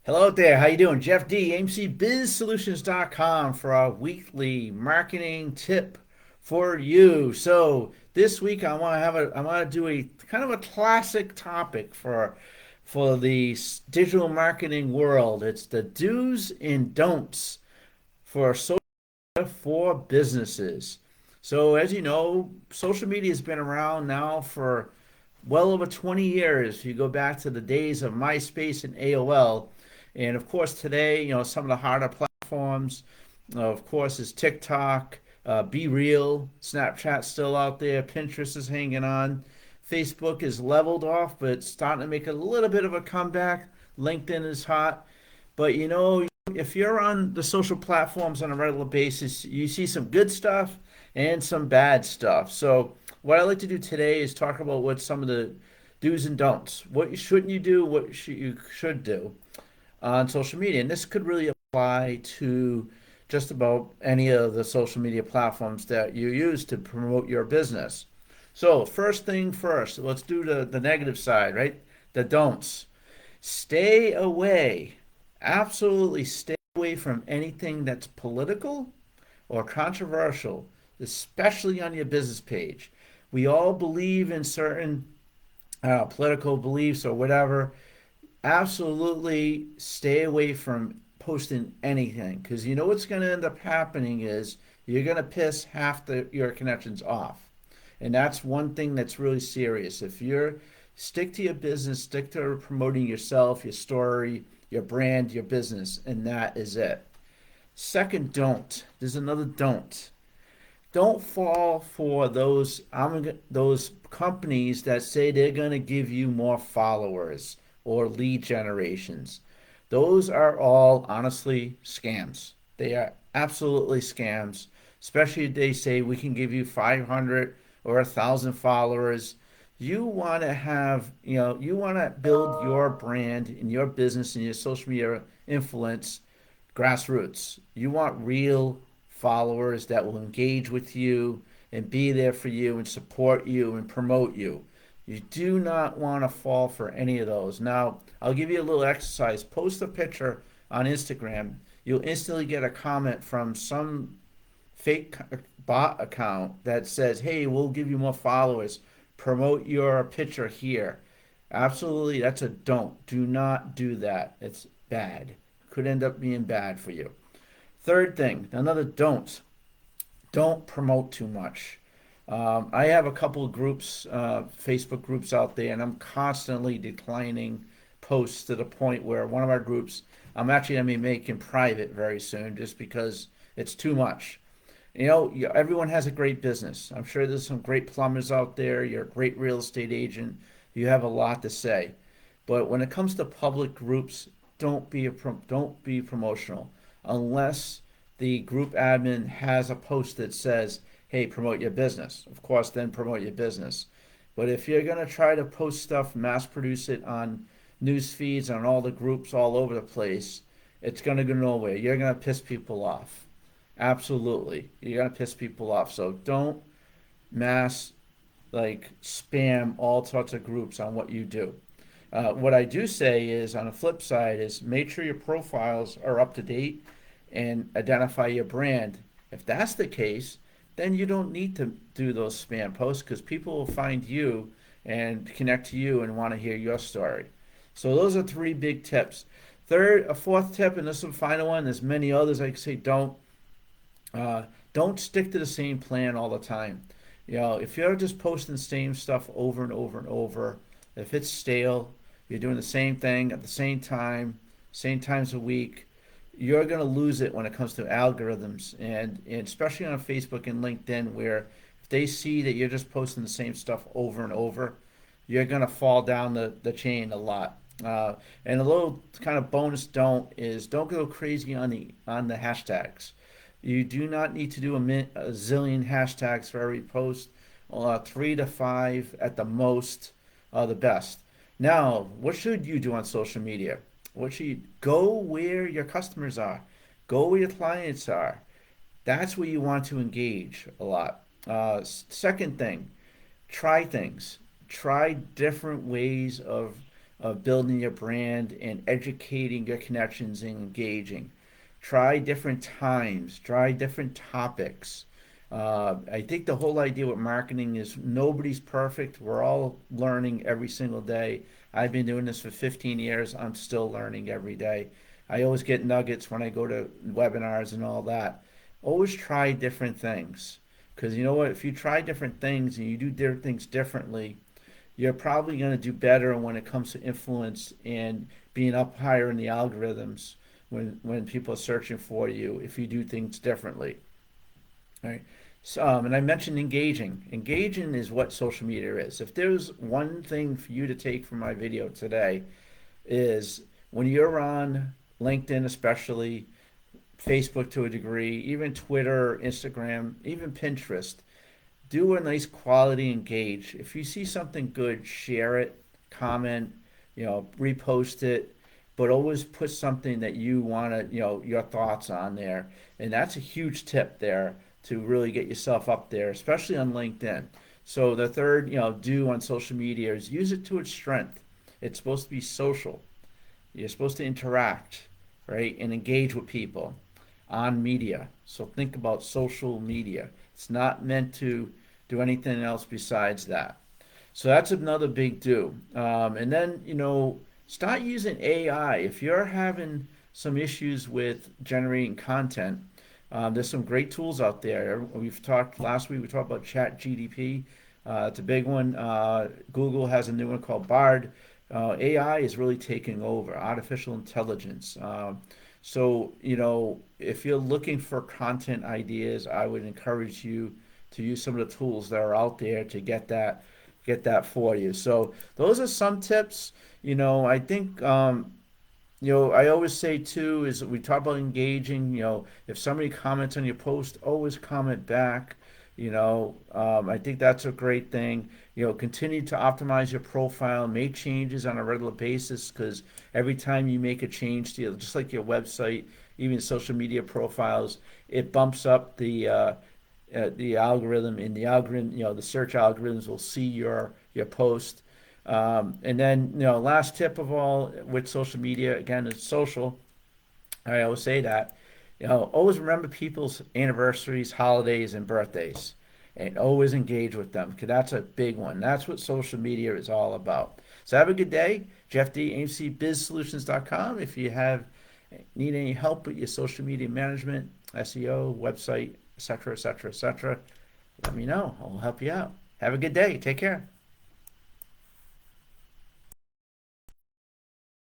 Hello there. How you doing? Jeff D, AIMCBizSolutions.com for our weekly marketing tip for you. So this week I want to do a kind of a classic topic for the digital marketing world. It's the do's and don'ts for social for businesses. So as you know, social media has been around now for well over 20 years. You go back to the days of MySpace and AOL. And of course, today, some of the harder platforms, of course, is TikTok, Be Real, Snapchat's still out there, Pinterest is hanging on. Facebook is leveled off, but it's starting to make a little bit of a comeback. LinkedIn is hot. But if you're on the social platforms on a regular basis, you see some good stuff and some bad stuff. So, what I'd like to do today is talk about what some of the do's and don'ts. What shouldn't you do? You should do on social media. And this could really apply to just about any of the social media platforms that you use to promote your business. So, first thing first, let's do the negative side, right? The don'ts. Stay away. Absolutely stay away from anything that's political or controversial, especially on your business page. We all believe in certain political beliefs or whatever. Absolutely stay away from posting anything because you know what's going to end up happening is you're going to piss half your connections off. And that's one thing that's really serious. If you're stick to your business, stick to promoting yourself, your story, your brand, your business, and that is it. Second, don't. There's another don't. Don't fall for those companies that say they're going to give you more followers or lead generations. Those are all honestly scams. They are absolutely scams. Especially if they say we can give you 500 or 1,000 followers. You want to build your brand and your business and your social media influence grassroots. You want real followers that will engage with you and be there for you and support you and promote you. You do not want to fall for any of those. Now, I'll give you a little exercise. Post a picture on Instagram. You'll instantly get a comment from some fake bot account that says, "Hey, we'll give you more followers. Promote your picture here." Absolutely, that's a don't. Do not do that. It's bad. Could end up being bad for you. Third thing, another don't. Don't promote too much. I have a couple of groups, Facebook groups out there, and I'm constantly declining posts to the point where one of our groups I'm actually going to be making private very soon just because it's too much. Everyone has a great business. I'm sure there's some great plumbers out there. You're a great real estate agent. You have a lot to say. But when it comes to public groups, don't be promotional unless the group admin has a post that says, "Hey, promote your business." Of course, then promote your business. But if you're going to try to post stuff, mass produce it on news feeds on all the groups all over the place, it's going to go nowhere. You're going to piss people off. Absolutely. You're going to piss people off. So don't mass spam all sorts of groups on what you do. What I do say is on the flip side is make sure your profiles are up to date and identify your brand. If that's the case, then you don't need to do those spam posts because people will find you and connect to you and want to hear your story. So those are three big tips. A fourth tip, and this is the final one. There's many others. I could say don't stick to the same plan all the time. If you're just posting the same stuff over and over and over, if it's stale, you're doing the same thing at the same times a week, you're going to lose it when it comes to algorithms. And especially on Facebook and LinkedIn, where if they see that you're just posting the same stuff over and over, you're going to fall down the chain a lot. And a little kind of bonus don't go crazy on the hashtags. You do not need to do a zillion hashtags for every post. 3 to 5 at the most are the best. Now, what should you do on social media? Go where your customers are, go where your clients are. That's where you want to engage a lot. Second thing, try things. Try different ways of of building your brand and educating your connections and engaging. Try different times, try different topics. I think the whole idea with marketing is nobody's perfect. We're all learning every single day. I've been doing this for 15 years. I'm still learning every day. I always get nuggets when I go to webinars and all that. Always try different things. Because you know what? If you try different things and you do different things differently, you're probably going to do better when it comes to influence and being up higher in the algorithms when people are searching for you if you do things differently. All right. So, and I mentioned engaging. Engaging is what social media is. If there's one thing for you to take from my video today, is when you're on LinkedIn, especially Facebook to a degree, even Twitter, Instagram, even Pinterest, do a nice quality engage. If you see something good, share it, comment, repost it, but always put something that you want to, your thoughts on there. And that's a huge tip there to really get yourself up there, especially on LinkedIn. So the third, do on social media is use it to its strength. It's supposed to be social. You're supposed to interact, right, and engage with people on media. So think about social media. It's not meant to do anything else besides that. So that's another big do. And then, start using AI. If you're having some issues with generating content, there's some great tools out there. We've talked last week, we talked about Chat GDP. It's a big one. Google has a new one called Bard. AI is really taking over, artificial intelligence. So, if you're looking for content ideas, I would encourage you to use some of the tools that are out there to get that for you. So those are some tips. I think I always say too is we talk about engaging. If somebody comments on your post, always comment back. I think that's a great thing. Continue to optimize your profile, make changes on a regular basis because every time you make a change to just like your website, even social media profiles, it bumps up the algorithm. In the algorithm, the search algorithms will see your post. And then, last tip of all with social media, again, is social. I always say that, always remember people's anniversaries, holidays, and birthdays, and always engage with them because that's a big one. That's what social media is all about. So have a good day. Jeff D, AIMCBizSolutions.com. If you need any help with your social media management, SEO, website, etc., etc., etc., let me know. I'll help you out. Have a good day. Take care.